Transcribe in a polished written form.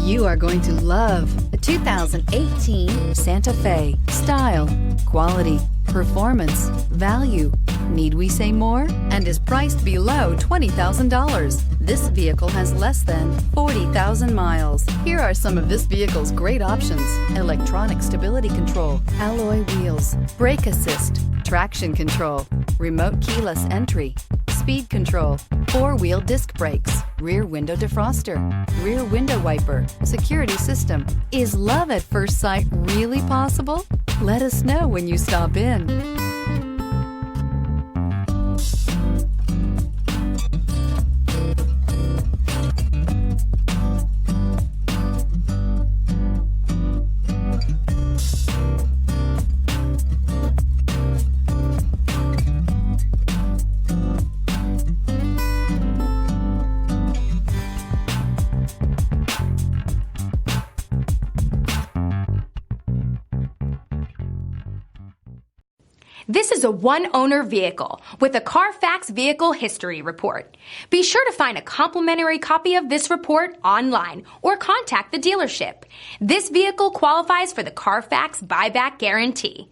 You are going to love the 2018 Santa Fe. Style, quality, performance, value. Need we say more? And is priced below $20,000. This vehicle has less than 40,000 miles. Here are some of this vehicle's great options: electronic stability control, alloy wheels, brake assist, traction control, remote keyless entry, speed control, four-wheel disc brakes, rear window defroster, rear window wiper, security system. Is love at first sight really possible? Let us know when you stop in. This is a one-owner vehicle with a CARFAX Vehicle History Report. Be sure to find a complimentary copy of this report online or contact the dealership. This vehicle qualifies for the CARFAX Buyback Guarantee.